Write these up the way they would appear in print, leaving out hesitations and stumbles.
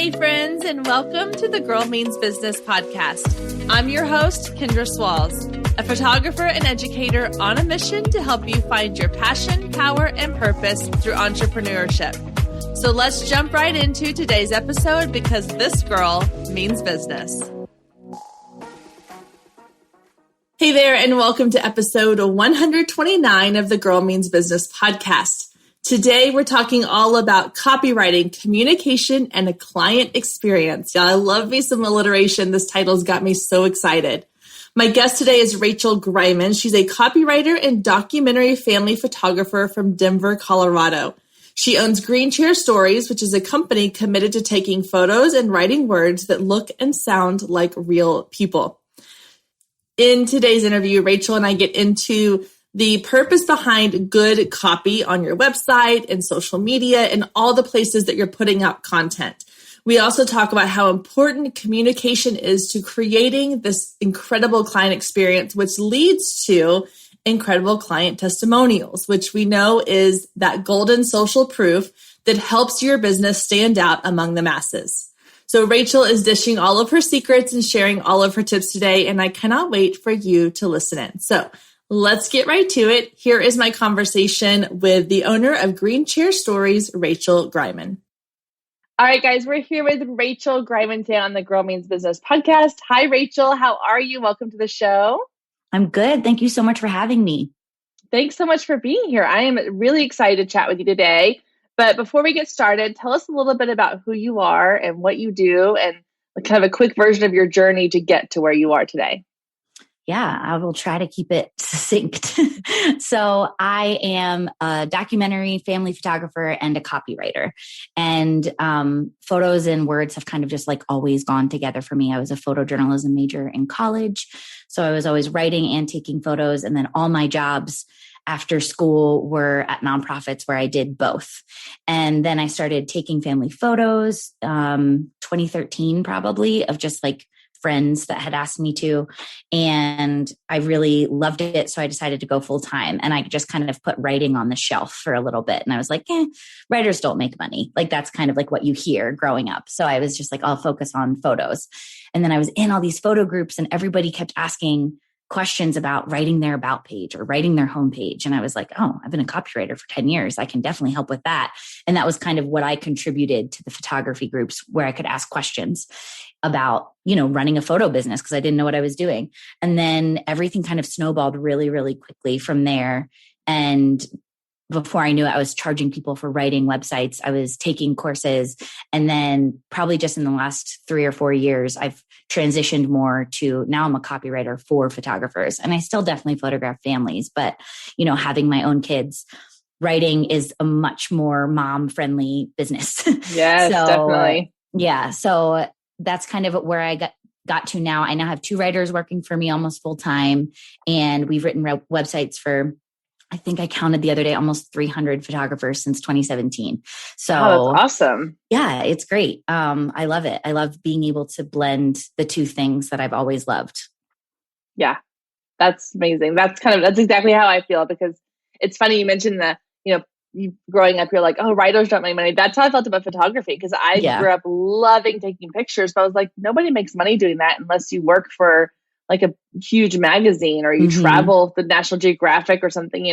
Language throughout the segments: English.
Hey friends, and welcome to the Girl Means Business podcast. I'm your host, Kendra Swalls, a photographer and educator on a mission to help you find your passion, power, and purpose through entrepreneurship. So let's jump right into today's episode because this girl means business. Hey there, and welcome to episode 129 of the Girl Means Business podcast. Today, we're talking all about copywriting, communication, and a client experience. Yeah, I love me some alliteration. This title's got me so excited. My guest today is Rachel Greiman. She's a copywriter and documentary family photographer from Denver, Colorado. She owns Green Chair Stories, which is a company committed to taking photos and writing words that look and sound like real people. In today's interview, Rachel and I get into the purpose behind good copy on your website and social media and all the places that you're putting out content. We also talk about how important communication is to creating this incredible client experience, which leads to incredible client testimonials, which we know is that golden social proof that helps your business stand out among the masses. So Rachel is dishing all of her secrets and sharing all of her tips today, and I cannot wait for you to listen in. So let's get right to it. Here is my conversation with the owner of Green Chair Stories, Rachel Greiman. All right, guys, we're here with Rachel Greiman today on the Girl Means Business podcast. Hi, Rachel. How are you? Welcome to the show. I'm good. Thank you so much for having me. Thanks so much for being here. I am really excited to chat with you today. But before we get started, tell us a little bit about who you are and what you do and kind of a quick version of your journey to get to where you are today. Yeah, I will try to keep it succinct. So I am a documentary family photographer and a copywriter. And photos and words have kind of just like always gone together for me. I was a photojournalism major in college. So I was always writing and taking photos. And then all my jobs after school were at nonprofits where I did both. And then I started taking family photos, 2013 probably, of just like friends that had asked me to, and I really loved it. So I decided to go full time, and I just kind of put writing on the shelf for a little bit. And I was like, writers don't make money. Like that's kind of like what you hear growing up. So I was just like, I'll focus on photos. And then I was in all these photo groups and everybody kept asking questions about writing their about page or writing their homepage. And I was like, oh, I've been a copywriter for 10 years. I can definitely help with that. And that was kind of what I contributed to the photography groups where I could ask questions about, running a photo business because I didn't know what I was doing. And then everything kind of snowballed really, really quickly from there. And before I knew it, I was charging people for writing websites. I was taking courses. And then probably just in the last 3 or 4 years, I've transitioned more to now I'm a copywriter for photographers. And I still definitely photograph families, but, having my own kids, writing is a much more mom-friendly business. Yes, definitely. Yeah. So that's kind of where I got to now. I now have 2 writers working for me almost full time. And we've written websites for, I think I counted the other day, almost 300 photographers since 2017. So that's awesome. Yeah, it's great. I love it. I love being able to blend the two things that I've always loved. Yeah, that's amazing. That's exactly how I feel, because it's funny you mentioned that, you growing up, you're like, oh, writers don't make money. That's how I felt about photography, because I grew up loving taking pictures, but I was like, nobody makes money doing that unless you work for like a huge magazine or you travel the National Geographic or something,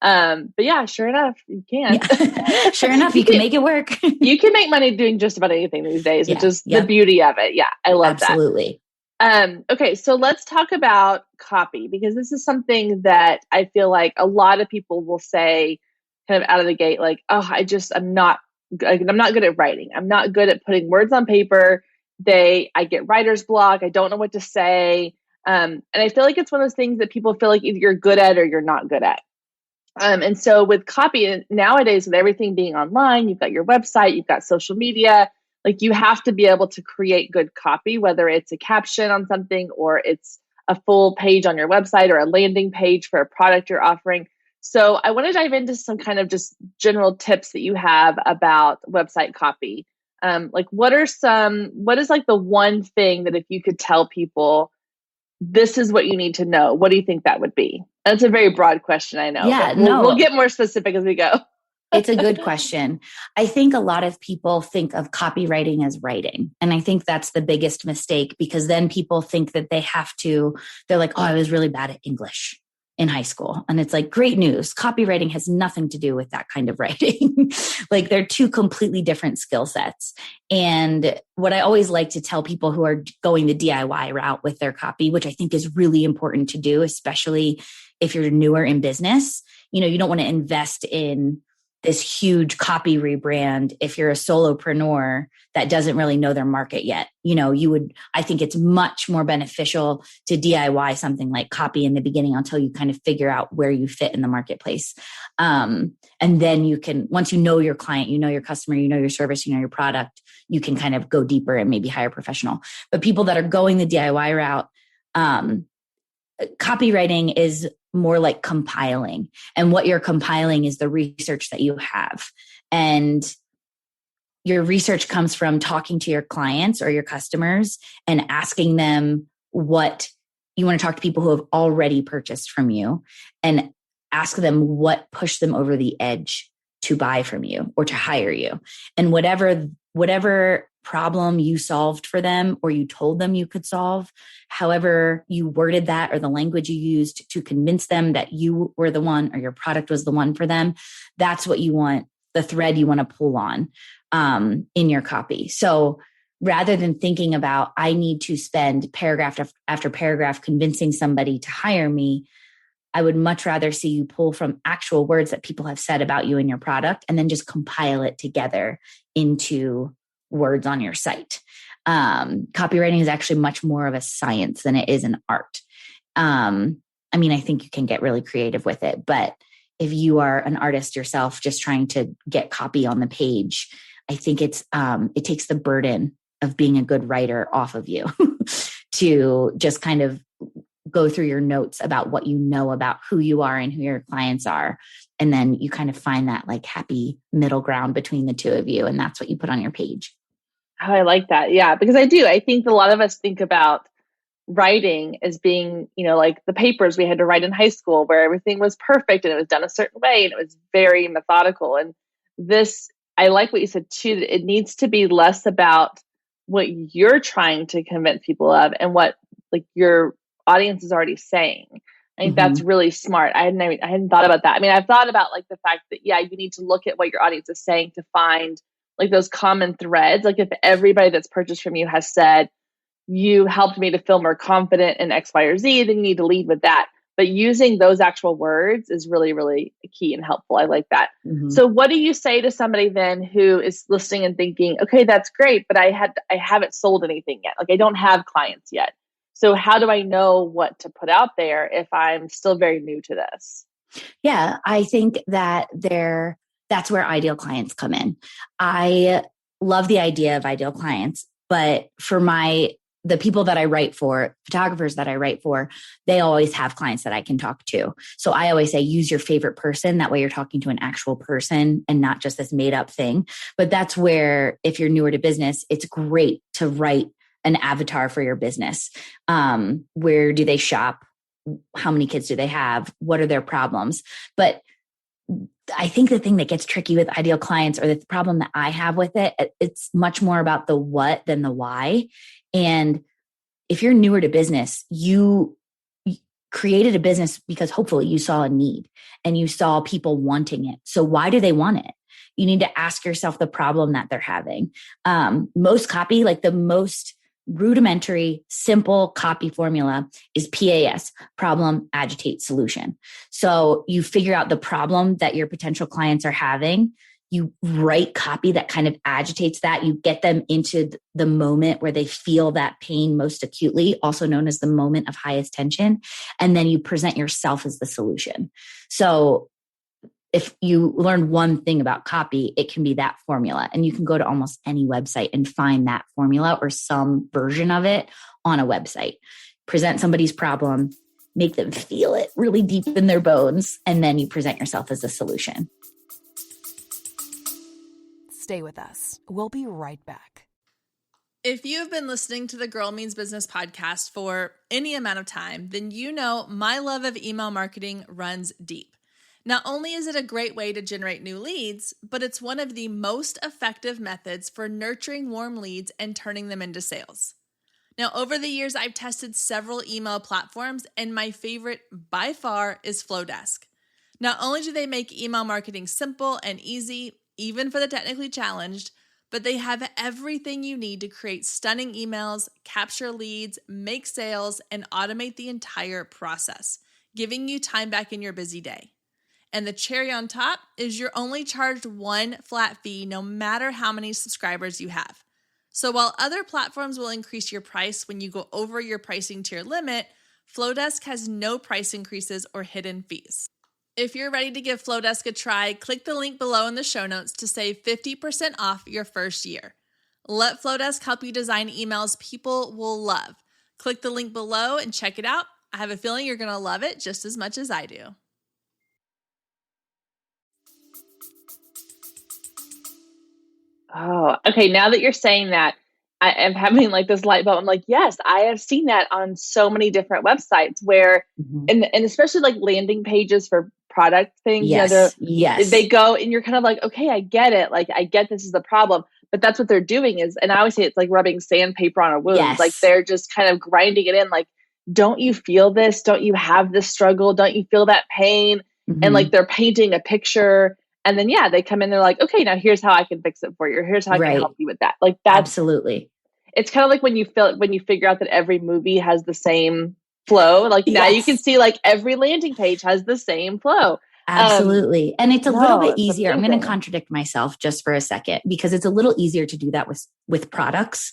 But yeah, sure enough, you can. Yeah. Sure enough, you can make it work. You can make money doing just about anything these days, which is the beauty of it. Yeah, I love that. Absolutely. Okay, so let's talk about copy, because this is something that I feel like a lot of people will say kind of out of the gate, like, oh, I'm not good at writing. I'm not good at putting words on paper. I get writer's block. I don't know what to say. And I feel like it's one of those things that people feel like either you're good at or you're not good at. And so with copy nowadays, with everything being online, you've got your website, you've got social media, like you have to be able to create good copy, whether it's a caption on something or it's a full page on your website or a landing page for a product you're offering. So I want to dive into some kind of just general tips that you have about website copy. What is like the one thing that if you could tell people, this is what you need to know, what do you think that would be? That's a very broad question, I know. Yeah, we'll get more specific as we go. It's a good question. I think a lot of people think of copywriting as writing. And I think that's the biggest mistake, because then people think that they're like, oh, I was really bad at English in high school. And it's like, great news. Copywriting has nothing to do with that kind of writing. Like, they're two completely different skill sets. And what I always like to tell people who are going the DIY route with their copy, which I think is really important to do, especially if you're newer in business, you don't want to invest in this huge copy rebrand if you're a solopreneur that doesn't really know their market yet. I think it's much more beneficial to DIY something like copy in the beginning until you kind of figure out where you fit in the marketplace. And then you can, once you know your client, you know your customer, you know your service, you know your product, you can kind of go deeper and maybe hire a professional. But people that are going the DIY route, copywriting is more like compiling. And what you're compiling is the research that you have. And your research comes from talking to your clients or your customers and asking them what you want to talk to people who have already purchased from you, and ask them what pushed them over the edge to buy from you or to hire you. And whatever problem you solved for them or you told them you could solve, however you worded that or the language you used to convince them that you were the one or your product was the one for them, that's what you want, the thread you want to pull on in your copy. So rather than thinking about, I need to spend paragraph after paragraph convincing somebody to hire me, I would much rather see you pull from actual words that people have said about you and your product, and then just compile it together into words on your site. Copywriting is actually much more of a science than it is an art. I think you can get really creative with it, but if you are an artist yourself, just trying to get copy on the page, I think it takes the burden of being a good writer off of you to just kind of go through your notes about what you know about who you are and who your clients are. And then you kind of find that like happy middle ground between the two of you. And that's what you put on your page. Oh, I like that. Yeah, because I think a lot of us think about writing as being, like the papers we had to write in high school where everything was perfect and it was done a certain way and it was very methodical. And this, I like what you said too, that it needs to be less about what you're trying to convince people of and what like your audience is already saying. I think that's really smart. I hadn't thought about that. I've thought about like the fact that, you need to look at what your audience is saying to find like those common threads. Like if everybody that's purchased from you has said, you helped me to feel more confident in X, Y, or Z, then you need to lead with that. But using those actual words is really, really key and helpful. I like that. So what do you say to somebody then who is listening and thinking, okay, that's great, but I haven't sold anything yet. Like I don't have clients yet. So how do I know what to put out there if I'm still very new to this? Yeah, I think that that's where ideal clients come in. I love the idea of ideal clients, but for the people that I write for, photographers that I write for, they always have clients that I can talk to. So I always say, use your favorite person. That way you're talking to an actual person and not just this made up thing. But that's where, if you're newer to business, it's great to write an avatar for your business. Where do they shop? How many kids do they have? What are their problems? But I think the thing that gets tricky with ideal clients, or the problem that I have with it, it's much more about the what than the why. And if you're newer to business, you created a business because hopefully you saw a need and you saw people wanting it. So why do they want it? You need to ask yourself the problem that they're having. Most copy, like the most rudimentary, simple copy formula is PAS, problem, agitate, solution. So you figure out the problem that your potential clients are having. You write copy that kind of agitates that. You get them into the moment where they feel that pain most acutely, also known as the moment of highest tension. And then you present yourself as the solution. So if you learn one thing about copy, it can be that formula. And you can go to almost any website and find that formula or some version of it on a website. Present somebody's problem, make them feel it really deep in their bones, and then you present yourself as a solution. Stay with us. We'll be right back. If you've been listening to the Girl Means Business podcast for any amount of time, then you know my love of email marketing runs deep. Not only is it a great way to generate new leads, but it's one of the most effective methods for nurturing warm leads and turning them into sales. Now, over the years, I've tested several email platforms, and my favorite by far is Flowdesk. Not only do they make email marketing simple and easy, even for the technically challenged, but they have everything you need to create stunning emails, capture leads, make sales, and automate the entire process, giving you time back in your busy day. And the cherry on top is you're only charged one flat fee no matter how many subscribers you have. So while other platforms will increase your price when you go over your pricing tier limit, Flowdesk has no price increases or hidden fees. If you're ready to give Flowdesk a try, click the link below in the show notes to save 50% off your first year. Let Flowdesk help you design emails people will love. Click the link below and check it out. I have a feeling you're going to love it just as much as I do. Oh, okay. Now that you're saying that, I am having like this light bulb. I'm like, yes, I have seen that on so many different websites where, and especially like landing pages for product things. Yes. They go and you're kind of like, okay, I get it. Like, I get this is the problem, but that's what they're doing is, and I always say it's like rubbing sandpaper on a wound. Yes. Like they're just kind of grinding it in. Like, don't you feel this? Don't you have this struggle? Don't you feel that pain? And like they're painting a picture. And then, yeah, they come in, they're like, okay, now here's how I can fix it for you. Or here's how I can help you with that. Like that's absolutely. It's kind of like when you figure out that every movie has the same flow. Like now you can see like every landing page has the same flow. Absolutely. And it's a little bit easier. amazing. I'm going to contradict myself just for a second because it's a little easier to do that with products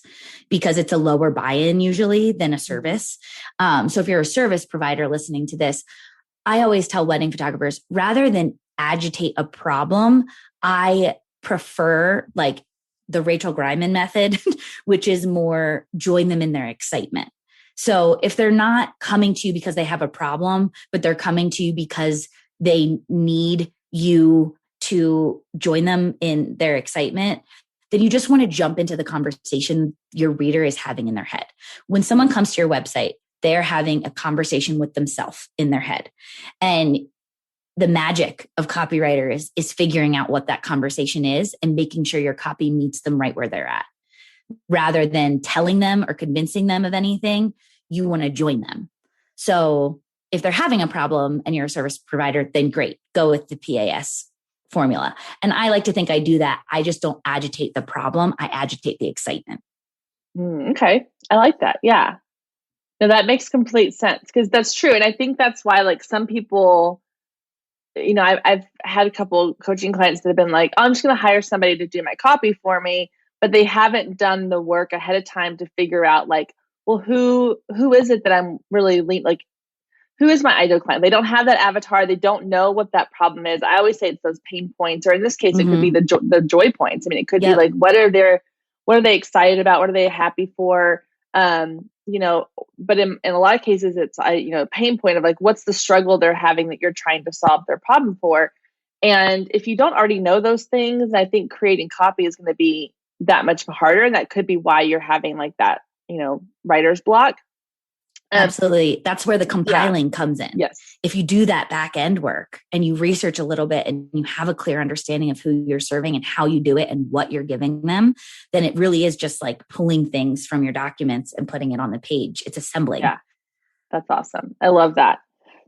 because it's a lower buy-in usually than a service. So if you're a service provider listening to this, I always tell wedding photographers, rather than agitate a problem, I prefer like the Rachel Greiman method, which is more join them in their excitement. So if they're not coming to you because they have a problem, but they're coming to you because they need you to join them in their excitement, then you just want to jump into the conversation your reader is having in their head. When someone comes to your website, they're having a conversation with themselves in their head. And the magic of copywriter is figuring out what that conversation is and making sure your copy meets them right where they're at. Rather than telling them or convincing them of anything, you want to join them. So if they're having a problem and you're a service provider, then great, go with the PAS formula. And I like to think I do that. I just don't agitate the problem. I agitate the excitement. Okay. I like that. Yeah. No, that makes complete sense because that's true. And I think that's why like some people, you know, I've had a couple coaching clients that have been like, oh, I'm just going to hire somebody to do my copy for me, but they haven't done the work ahead of time to figure out like, well, who is it that I'm really like, who is my ideal client? They don't have that avatar. They don't know what that problem is. I always say it's those pain points, or in this case, it could be the joy points. I mean, it could be like, what are they excited about? What are they happy for? You know, but in a lot of cases, it's a pain point of like, what's the struggle they're having that you're trying to solve their problem for? And if you don't already know those things, I think creating copy is going to be that much harder. And that could be why you're having like that, writer's block. Absolutely. That's where the compiling comes in. Yes. If you do that back end work and you research a little bit and you have a clear understanding of who you're serving and how you do it and what you're giving them, then it really is just like pulling things from your documents and putting it on the page. It's assembling. Yeah. That's awesome. I love that.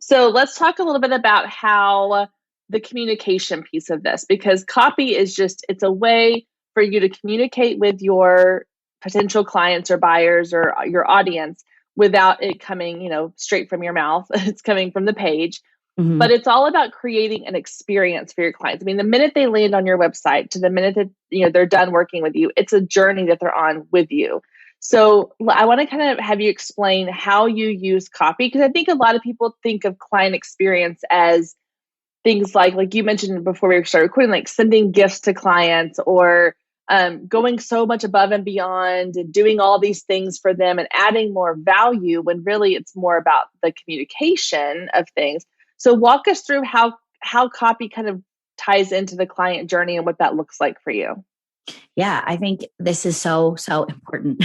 So let's talk a little bit about how the communication piece of this, because copy is it's a way for you to communicate with your potential clients or buyers or your audience without it coming, straight from your mouth. It's coming from the page, but it's all about creating an experience for your clients. I mean, the minute they land on your website to the minute that, they're done working with you, it's a journey that they're on with you. So I want to kind of have you explain how you use copy, because I think a lot of people think of client experience as things like you mentioned before we started recording, like sending gifts to clients or going so much above and beyond and doing all these things for them and adding more value, when really it's more about the communication of things. So walk us through how copy kind of ties into the client journey and what that looks like for you. Yeah, I think this is so, so important.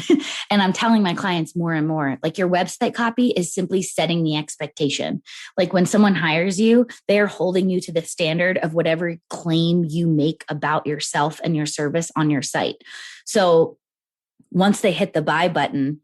And I'm telling my clients more and more, like your website copy is simply setting the expectation. Like when someone hires you, they are holding you to the standard of whatever claim you make about yourself and your service on your site. So once they hit the buy button,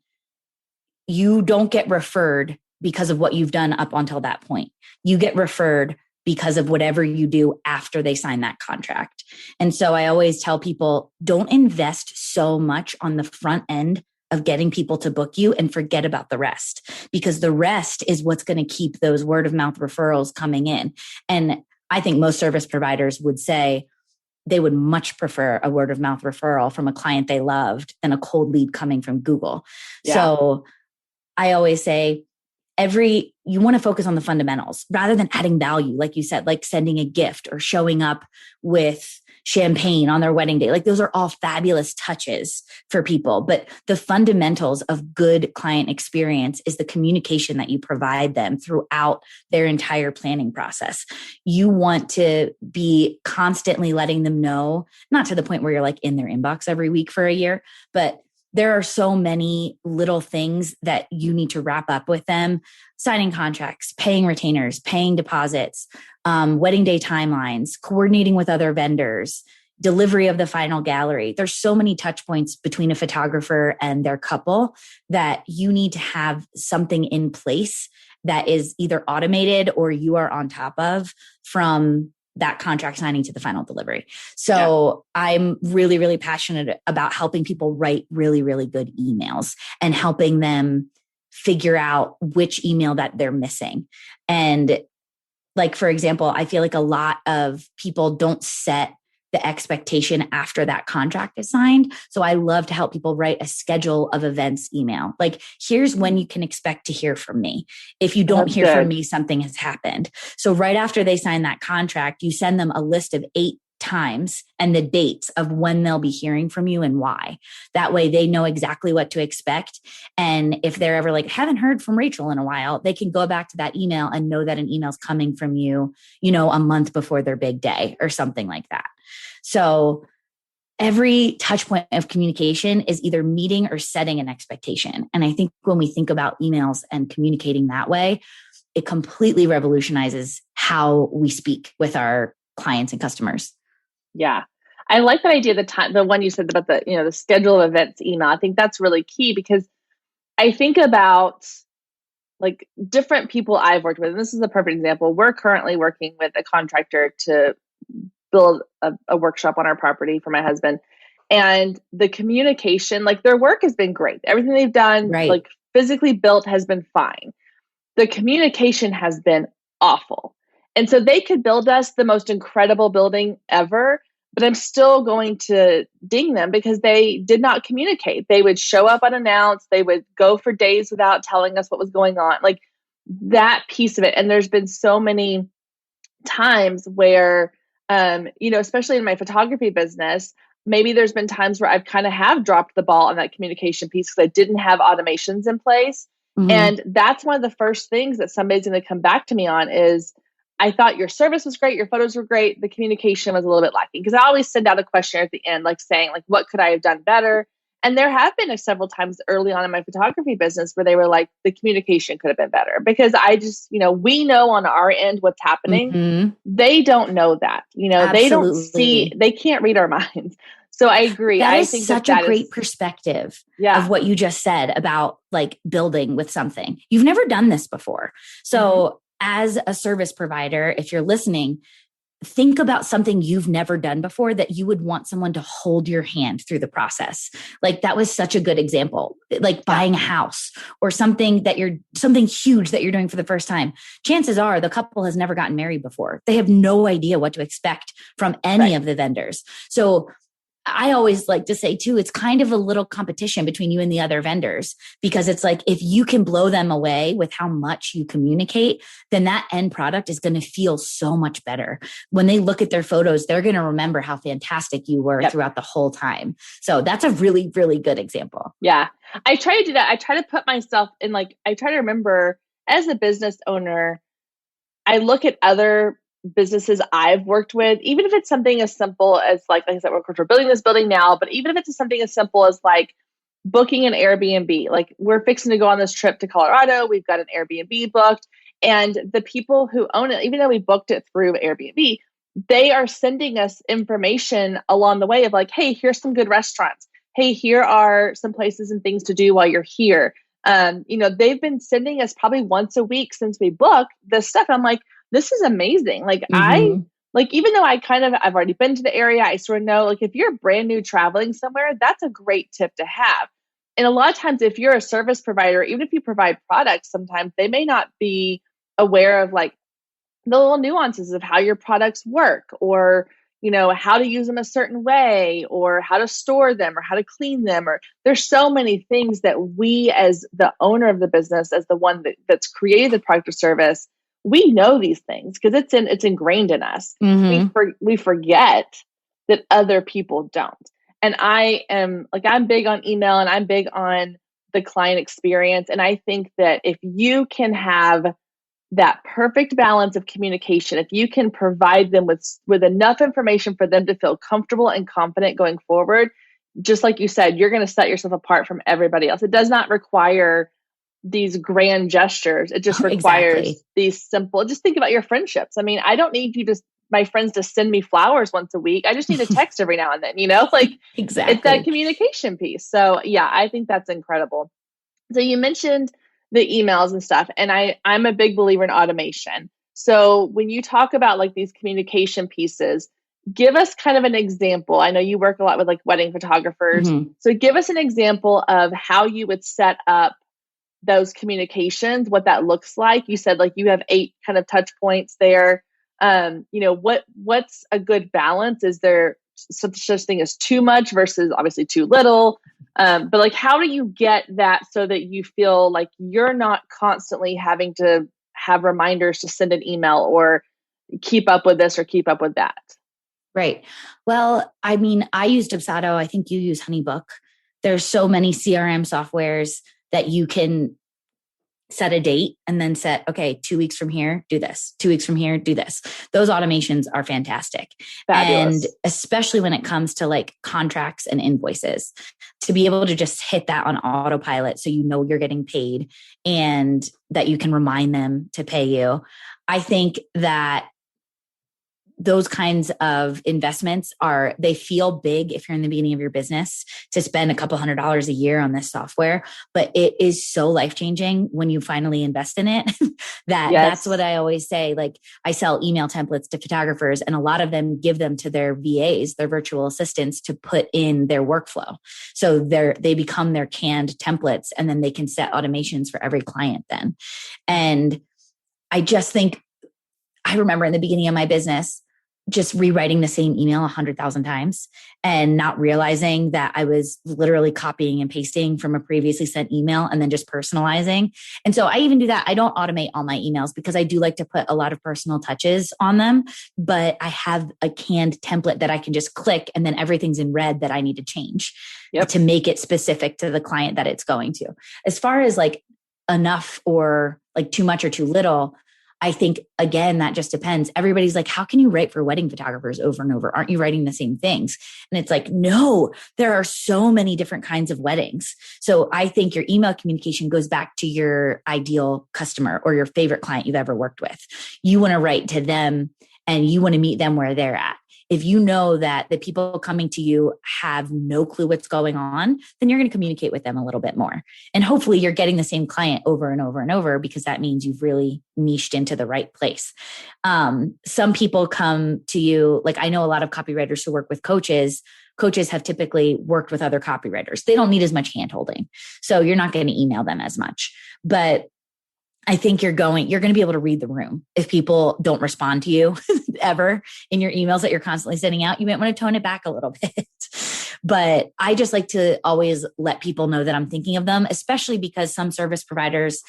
you don't get referred because of what you've done up until that point. You get referred because of whatever you do after they sign that contract. And so I always tell people, don't invest so much on the front end of getting people to book you and forget about the rest, because the rest is what's going to keep those word of mouth referrals coming in. And I think most service providers would say they would much prefer a word of mouth referral from a client they loved than a cold lead coming from Google. Yeah. So I always say, you want to focus on the fundamentals rather than adding value. Like you said, like sending a gift or showing up with champagne on their wedding day. Like those are all fabulous touches for people. But the fundamentals of good client experience is the communication that you provide them throughout their entire planning process. You want to be constantly letting them know, not to the point where you're like in their inbox every week for a year, but there are so many little things that you need to wrap up with them: signing contracts, paying retainers, paying deposits, wedding day timelines, coordinating with other vendors, delivery of the final gallery. There's so many touch points between a photographer and their couple that you need to have something in place that is either automated or you are on top of, from that contract signing to the final delivery. So yeah. I'm really, really passionate about helping people write really, really good emails and helping them figure out which email that they're missing. And like, for example, I feel like a lot of people don't set the expectation after that contract is signed. So I love to help people write a schedule of events email. Like, here's when you can expect to hear from me. If you don't hear from me, something has happened. So right after they sign that contract, you send them a list of 8 times and the dates of when they'll be hearing from you and why. That way they know exactly what to expect. And if they're ever like, haven't heard from Rachel in a while, they can go back to that email and know that an email's coming from you, a month before their big day or something like that. So every touch point of communication is either meeting or setting an expectation. And I think when we think about emails and communicating that way, it completely revolutionizes how we speak with our clients and customers. Yeah. I like that idea, the one you said about the schedule of events email. I think that's really key, because I think about like different people I've worked with. And this is a perfect example. We're currently working with a contractor to build a workshop on our property for my husband. And the communication, like their work has been great. Everything they've done, like physically built, has been fine. The communication has been awful. And so they could build us the most incredible building ever, but I'm still going to ding them because they did not communicate. They would show up unannounced. They would go for days without telling us what was going on, like that piece of it. And there's been so many times where, especially in my photography business, maybe there's been times where I've kind of have dropped the ball on that communication piece because I didn't have automations in place. Mm-hmm. And that's one of the first things that somebody's going to come back to me on is, I thought your service was great. Your photos were great. The communication was a little bit lacking, because I always send out a questionnaire at the end, like saying, like, what could I have done better? And there have been several times early on in my photography business where they were like, the communication could have been better, because I just, we know on our end what's happening. Mm-hmm. They don't know that, they don't see, they can't read our minds. So I agree. I think such a great perspective of what you just said about like building with something. You've never done this before. So as a service provider, if you're listening, think about something you've never done before that you would want someone to hold your hand through the process. Like that was such a good example, like buying a house or something huge that you're doing for the first time. Chances are the couple has never gotten married before. They have no idea what to expect from any of the vendors. So I always like to say too, it's kind of a little competition between you and the other vendors, because it's like, if you can blow them away with how much you communicate, then that end product is going to feel so much better. When they look at their photos, they're going to remember how fantastic you were throughout the whole time. So that's a really, really good example. Yeah. I try to do that. I try to put myself in, I try to remember as a business owner, I look at other businesses I've worked with, even if it's something as simple as like I said, we're building this building now, but even if it's something as simple as like booking an Airbnb, like we're fixing to go on this trip to Colorado, we've got an Airbnb booked, and the people who own it, even though we booked it through Airbnb, they are sending us information along the way of like, hey, here's some good restaurants. Hey, here are some places and things to do while you're here. They've been sending us probably once a week since we booked this stuff. I'm like, this is amazing. Like even though I've already been to the area, I sort of know, like if you're brand new traveling somewhere, that's a great tip to have. And a lot of times if you're a service provider, even if you provide products, sometimes they may not be aware of like the little nuances of how your products work, or how to use them a certain way, or how to store them, or how to clean them, or there's so many things that we as the owner of the business, as the one that's created the product or service, we know these things because it's ingrained in us. We forget that other people don't. And I'm big on email, and I'm big on the client experience. And I think that if you can have that perfect balance of communication, if you can provide them with enough information for them to feel comfortable and confident going forward, just like you said, you're going to set yourself apart from everybody else. It does not require these grand gestures. It just requires these simple, just think about your friendships. I mean, I don't need my friends to send me flowers once a week. I just need a text every now and then, It's that communication piece. So yeah, I think that's incredible. So you mentioned the emails and stuff, and I'm a big believer in automation. So when you talk about like these communication pieces, give us kind of an example. I know you work a lot with like wedding photographers. So give us an example of how you would set up those communications, what that looks like. You said like you have 8 kind of touch points there. What's a good balance? Is there such thing as too much versus obviously too little? But like, how do you get that so that you feel like you're not constantly having to have reminders to send an email or keep up with this or keep up with that? Right. Well, I mean, I used Dubsado. I think you use Honeybook. There's so many CRM softwares that you can set a date and then set, okay, 2 weeks from here, do this. 2 weeks from here, do this. Those automations are fantastic. Fabulous. And especially when it comes to like contracts and invoices, to be able to just hit that on autopilot so you know you're getting paid and that you can remind them to pay you. I think that those kinds of investments they feel big if you're in the beginning of your business to spend a couple $100s a year on this software, but it is so life-changing when you finally invest in it that's what I always say. Like I sell email templates to photographers, and a lot of them give them to their VAs, their virtual assistants, to put in their workflow. So they become their canned templates, and then they can set automations for every client then. And I just think, I remember in the beginning of my business, just rewriting the same email 100,000 times and not realizing that I was literally copying and pasting from a previously sent email and then just personalizing. And so I even do that. I don't automate all my emails because I do like to put a lot of personal touches on them, but I have a canned template that I can just click and then everything's in red that I need to change to make it specific to the client that it's going to. As far as like enough or like too much or too little, I think, again, that just depends. Everybody's like, how can you write for wedding photographers over and over? Aren't you writing the same things? And it's like, no, there are so many different kinds of weddings. So I think your email communication goes back to your ideal customer or your favorite client you've ever worked with. You want to write to them and you want to meet them where they're at. If you know that the people coming to you have no clue what's going on, then you're going to communicate with them a little bit more. And hopefully you're getting the same client over and over and over, because that means you've really niched into the right place. Some people come to you, like I know a lot of copywriters who work with coaches. Coaches have typically worked with other copywriters. They don't need as much handholding. So you're not going to email them as much. But I think you're going to be able to read the room. If people don't respond to you ever in your emails that you're constantly sending out, you might want to tone it back a little bit. But I just like to always let people know that I'm thinking of them, especially because some service providers,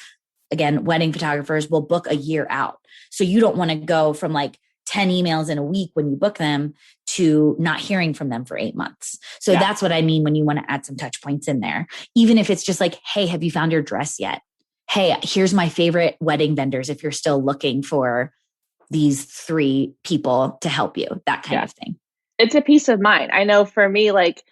again, wedding photographers, will book a year out. So you don't want to go from like 10 emails in a week when you book them to not hearing from them for 8 months. So that's what I mean when you want to add some touch points in there. Even if it's just like, hey, have you found your dress yet? Hey, here's my favorite wedding vendors if you're still looking for these 3 people to help you, that kind of thing. It's a peace of mind. I know for me, like,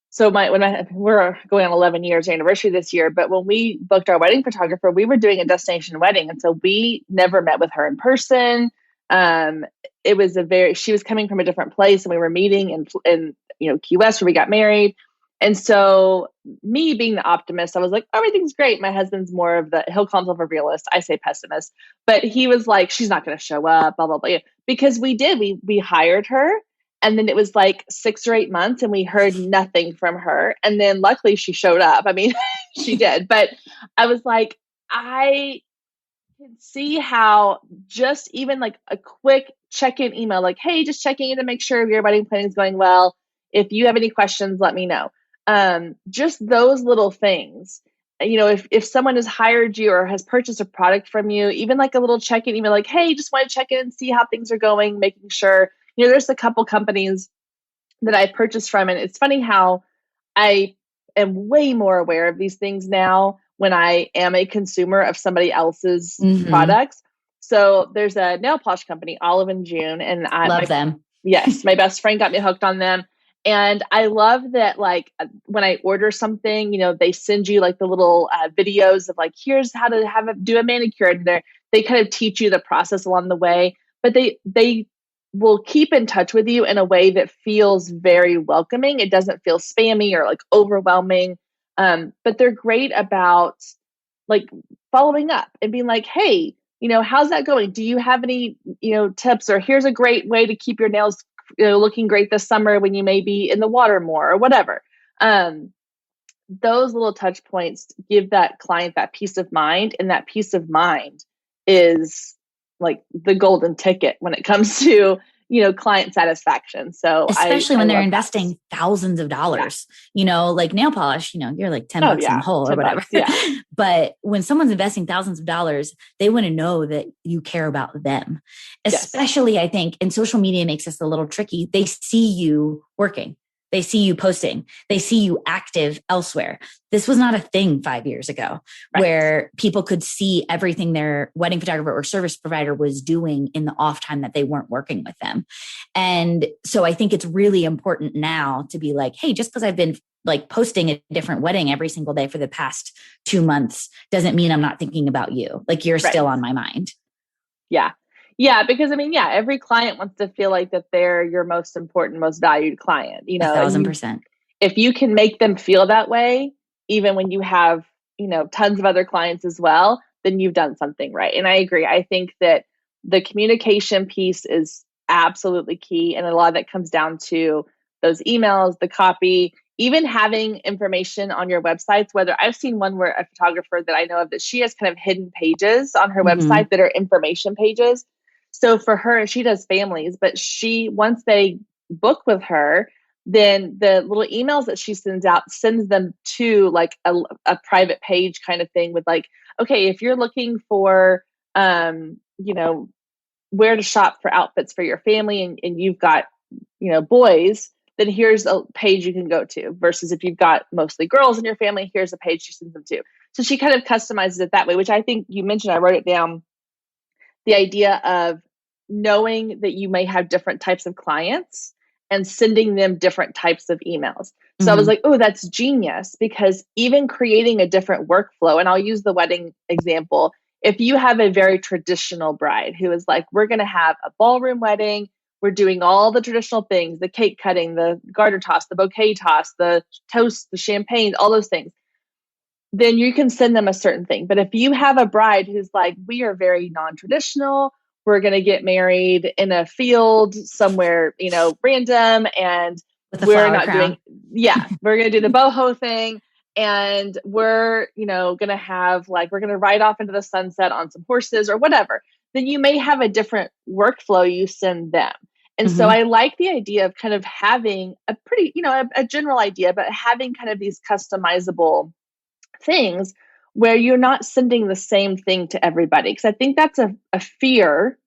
so we're going on 11 years anniversary this year, but when we booked our wedding photographer, we were doing a destination wedding. And so we never met with her in person. It was she was coming from a different place, and we were meeting in Key West, where we got married. And so me being the optimist, I was like, everything's great. My husband's more of he'll call himself a realist. I say pessimist, but he was like, she's not going to show up, blah, blah, blah. Because we hired her. And then it was like 6 or 8 months and we heard nothing from her. And then luckily she showed up. I mean, she did. But I was like, I can see how just even like a quick check-in email, like, hey, just checking in to make sure your wedding planning is going well. If you have any questions, let me know. Just those little things. If someone has hired you or has purchased a product from you, even like a little check-in email, like, hey, just want to check in and see how things are going, making sure. There's a couple companies that I purchased from, and it's funny how I am way more aware of these things now when I am a consumer of somebody else's products. So there's a nail polish company, Olive and June, and I love them. Yes, my best friend got me hooked on them. And I love that, like, when I order something, they send you like the little videos of like, here's how to do a manicure. And they kind of teach you the process along the way, but they will keep in touch with you in a way that feels very welcoming. It doesn't feel spammy or like overwhelming. But they're great about like following up and being like, hey, how's that going? Do you have any, tips? Or here's a great way to keep your nails looking great this summer when you may be in the water more or whatever. Those little touch points give that client that peace of mind, and that peace of mind is like the golden ticket when it comes to, client satisfaction. So especially when they're investing thousands of dollars, like nail polish, you're like 10 bucks in the hole or whatever. Bucks, But when someone's investing thousands of dollars, they want to know that you care about them. Especially, I think, and social media makes this a little tricky. They see you working. They see you posting. They see you active elsewhere. This was not a thing 5 years ago, where people could see everything their wedding photographer or service provider was doing in the off time that they weren't working with them. And so I think it's really important now to be like, hey, just because I've been like posting a different wedding every single day for the past 2 months doesn't mean I'm not thinking about you. Like, you're still on my mind. Yeah. Yeah, because every client wants to feel like that they're your most important, most valued client. 1,000%. If you can make them feel that way, even when you have, tons of other clients as well, then you've done something right. And I agree. I think that the communication piece is absolutely key. And a lot of that comes down to those emails, the copy, even having information on your websites. Whether I've seen one where a photographer that I know of, that she has kind of hidden pages on her website that are information pages. So for her, she does families, but once they book with her, then the little emails that she sends out sends them to like a private page kind of thing with like, okay, if you're looking for, where to shop for outfits for your family and you've got, boys, then here's a page you can go to, versus if you've got mostly girls in your family, here's a page she sends them to. So she kind of customizes it that way, which I think you mentioned, I wrote it down. The idea of knowing that you may have different types of clients and sending them different types of emails. So I was like, oh, that's genius, because even creating a different workflow, and I'll use the wedding example. If you have a very traditional bride who is like, we're going to have a ballroom wedding, we're doing all the traditional things, the cake cutting, the garter toss, the bouquet toss, the toast, the champagne, all those things, then you can send them a certain thing. But if you have a bride who's like, we are very non-traditional, we're going to get married in a field somewhere, random, and we're not doing, we're going to do the boho thing. And we're, going to have we're going to ride off into the sunset on some horses or whatever. Then you may have a different workflow you send them. And so I like the idea of kind of having a pretty, a general idea, but having kind of these customizable things where you're not sending the same thing to everybody. Because I think that's a fear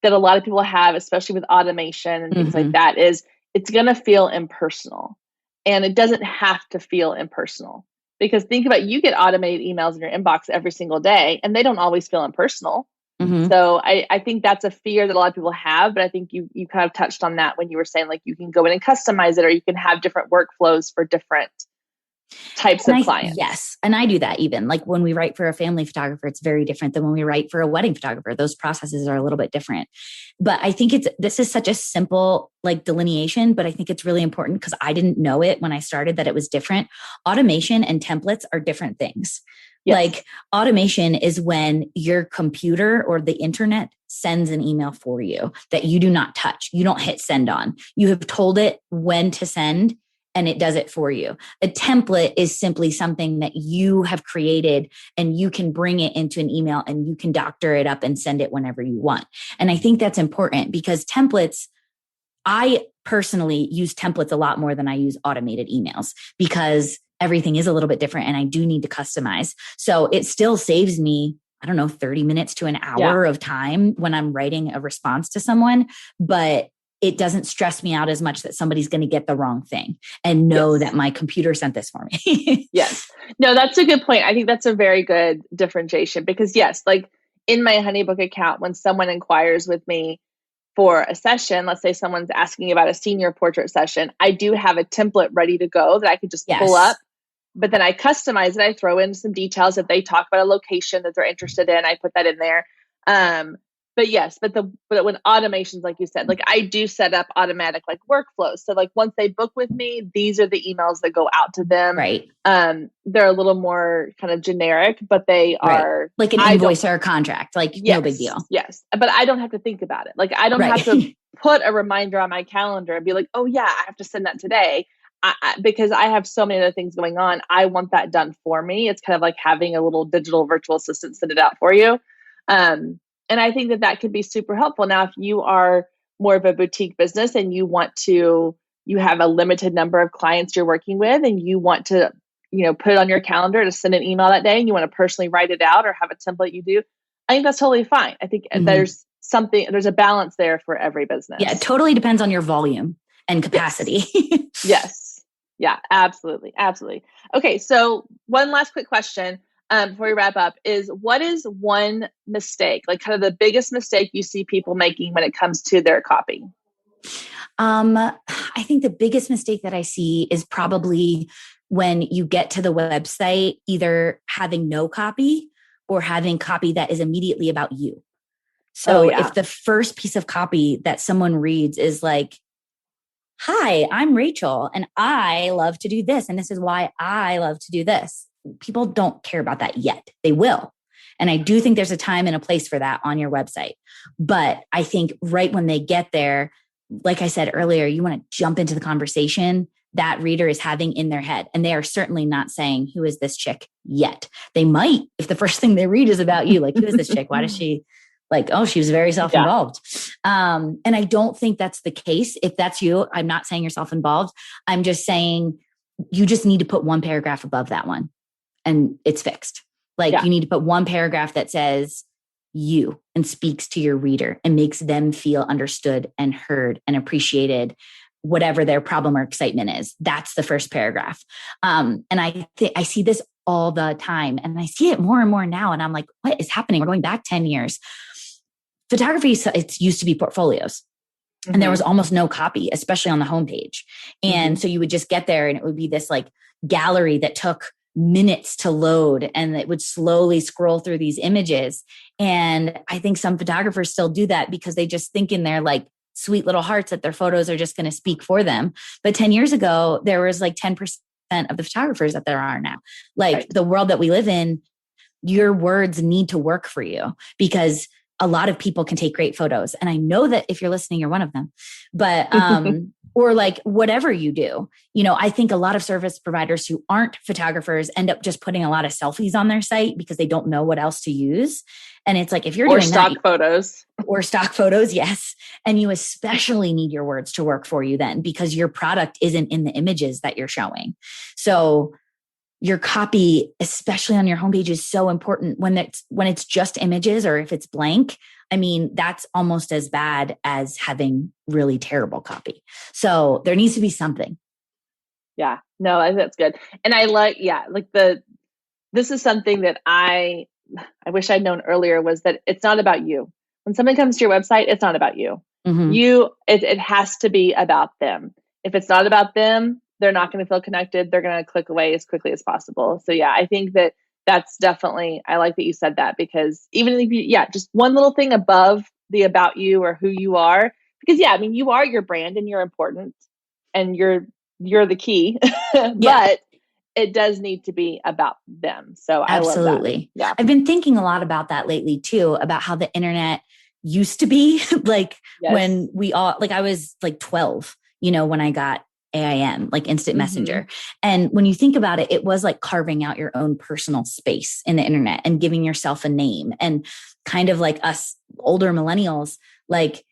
that a lot of people have, especially with automation and things like that, is it's going to feel impersonal. And it doesn't have to feel impersonal. Because think about, you get automated emails in your inbox every single day, and they don't always feel impersonal. Mm-hmm. So I think that's a fear that a lot of people have, but I think you kind of touched on that when you were saying like you can go in and customize it, or you can have different workflows for different types of clients. Yes. And I do that even like when we write for a family photographer, it's very different than when we write for a wedding photographer. Those processes are a little bit different. But I think this is such a simple like delineation, but I think it's really important because I didn't know it when I started that it was different. Automation and templates are different things. Yes. Like automation is when your computer or the internet sends an email for you that you do not touch. You don't hit send on. You have told it when to send and it does it for you. A template is simply something that you have created and you can bring it into an email and you can doctor it up and send it whenever you want. And I think that's important because templates, I personally use templates a lot more than I use automated emails because everything is a little bit different and I do need to customize. So it still saves me, 30 minutes to an hour of time when I'm writing a response to someone, but it doesn't stress me out as much that somebody's going to get the wrong thing and know that my computer sent this for me. Yes. No, that's a good point. I think that's a very good differentiation because yes, like in my HoneyBook account, when someone inquires with me for a session, let's say someone's asking about a senior portrait session, I do have a template ready to go that I could just pull up, but then I customize it. I throw in some details. If they talk about a location that they're interested in, I put that in there. But when automations, like you said, like I do set up automatic like workflows. So like once they book with me, these are the emails that go out to them. Right. They're a little more kind of generic, but they are like an invoice or a contract, like no big deal. Yes. But I don't have to think about it. Like I don't have to put a reminder on my calendar and be like, oh yeah, I have to send that today. Because I have so many other things going on. I want that done for me. It's kind of like having a little digital virtual assistant send it out for you. And I think that could be super helpful. Now, if you are more of a boutique business and you have a limited number of clients you're working with and you want to, put it on your calendar to send an email that day and you want to personally write it out or have a template you do, I think that's totally fine. I think there's a balance there for every business. Yeah, it totally depends on your volume and capacity. Yes. Yeah, absolutely. Absolutely. Okay. So one last quick question. Before we wrap up is what is one mistake, like kind of the biggest mistake you see people making when it comes to their copy? I think the biggest mistake that I see is probably when you get to the website, either having no copy or having copy that is immediately about you. So if the first piece of copy that someone reads is like, hi, I'm Rachel and I love to do this. And this is why I love to do this. People don't care about that yet. They will. And I do think there's a time and a place for that on your website. But I think right when they get there, like I said earlier, you want to jump into the conversation that reader is having in their head. And they are certainly not saying, who is this chick yet? They might, if the first thing they read is about you, like, who is this chick? Why does she she was very self-involved. And I don't think that's the case. If that's you, I'm not saying you're self-involved. I'm just saying you just need to put one paragraph above that one. And it's fixed. You need to put one paragraph that says you and speaks to your reader and makes them feel understood and heard and appreciated, whatever their problem or excitement is. That's the first paragraph. And I see this all the time and I see it more and more now. And I'm like, what is happening? We're going back 10 years. Photography, it used to be portfolios. Mm-hmm. And there was almost no copy, especially on the homepage. And so you would just get there and it would be this like gallery that took minutes to load and it would slowly scroll through these images. And I think some photographers still do that because they just think in their like sweet little hearts that their photos are just going to speak for them. But 10 years ago, there was like 10% of the photographers that there are now. The world that we live in, your words need to work for you because a lot of people can take great photos. And I know that if you're listening, you're one of them, but, or like whatever you do, I think a lot of service providers who aren't photographers end up just putting a lot of selfies on their site because they don't know what else to use. And it's like, if you're doing stock photos or stock photos, yes. And you especially need your words to work for you then because your product isn't in the images that you're showing. So your copy, especially on your homepage, is so important when it's just images or if it's blank. I mean, that's almost as bad as having really terrible copy. So there needs to be something. Yeah, no, that's good. And I this is something that I I wish I'd known earlier was that it's not about you. When somebody comes to your website, it's not about you. It has to be about them. If it's not about them, they're not going to feel connected. They're going to click away as quickly as possible. So yeah, I think that's definitely, I like that you said that, because even if just one little thing above the about you or who you are, because you are your brand and you're important and you're the key, but it does need to be about them. So absolutely. I love that. Yeah. I've been thinking a lot about that lately too, about how the internet used to be like when we all, like I was like 12, when I got AIM, like instant messenger. And when you think about it, it was like carving out your own personal space in the internet and giving yourself a name, and kind of like us older millennials, like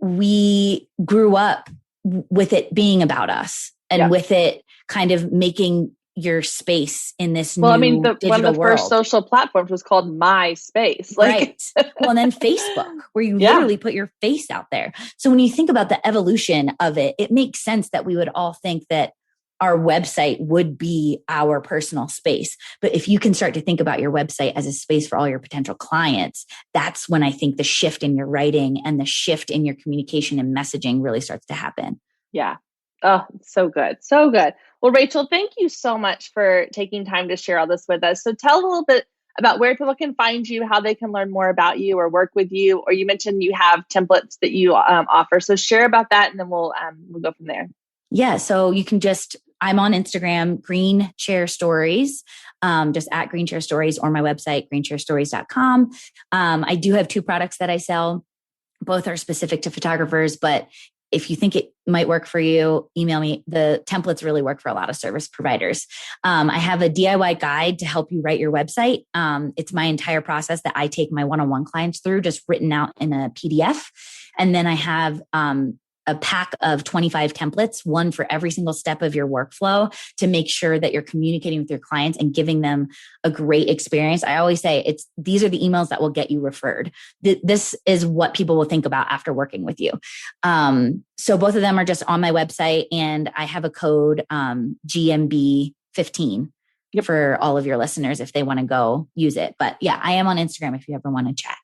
we grew up with it being about us and with it kind of making your space in this new digital one of the world. First social platforms was called MySpace. Right. Well, and then Facebook, where you literally put your face out there. So when you think about the evolution of it, it makes sense that we would all think that our website would be our personal space. But if you can start to think about your website as a space for all your potential clients, that's when I think the shift in your writing and the shift in your communication and messaging really starts to happen. Yeah. Oh, so good. So good. Well, Rachel, thank you so much for taking time to share all this with us. So tell a little bit about where people can find you, how they can learn more about you or work with you, or you mentioned you have templates that you offer. So share about that, and then we'll go from there. Yeah. So you can I'm on Instagram, Green Chair Stories, just at Green Chair Stories, or my website, greenchairstories.com. I do have 2 products that I sell. Both are specific to photographers, but if you think it might work for you, email me. The templates really work for a lot of service providers. I have a DIY guide to help you write your website. It's my entire process that I take my one-on-one clients through, just written out in a PDF. And then I have a pack of 25 templates, one for every single step of your workflow, to make sure that you're communicating with your clients and giving them a great experience. I always say these are the emails that will get you referred. This is what people will think about after working with you. So both of them are just on my website, and I have a code GMB15 for all of your listeners if they want to go use it. But yeah, I am on Instagram if you ever want to chat.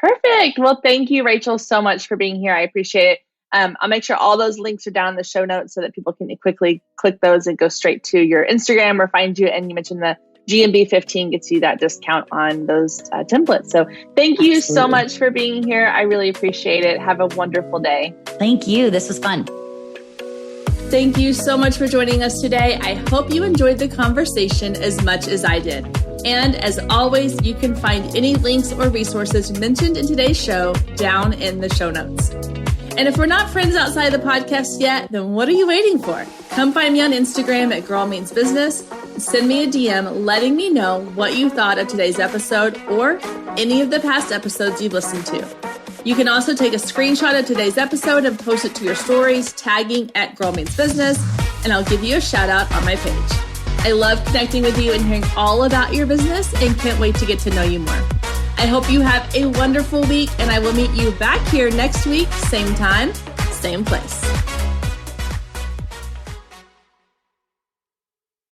Perfect. Well, thank you, Rachel, so much for being here. I appreciate it. I'll make sure all those links are down in the show notes so that people can quickly click those and go straight to your Instagram or find you. And you mentioned the GMB15 gets you that discount on those templates. So thank you so much for being here. I really appreciate it. Have a wonderful day. Thank you. This was fun. Thank you so much for joining us today. I hope you enjoyed the conversation as much as I did. And as always, you can find any links or resources mentioned in today's show down in the show notes. And if we're not friends outside the podcast yet, then what are you waiting for? Come find me on Instagram at Girl Means Business. Send me a DM letting me know what you thought of today's episode or any of the past episodes you've listened to. You can also take a screenshot of today's episode and post it to your stories, tagging at Girl Means Business, and I'll give you a shout out on my page. I love connecting with you and hearing all about your business, and can't wait to get to know you more. I hope you have a wonderful week, and I will meet you back here next week, same time, same place.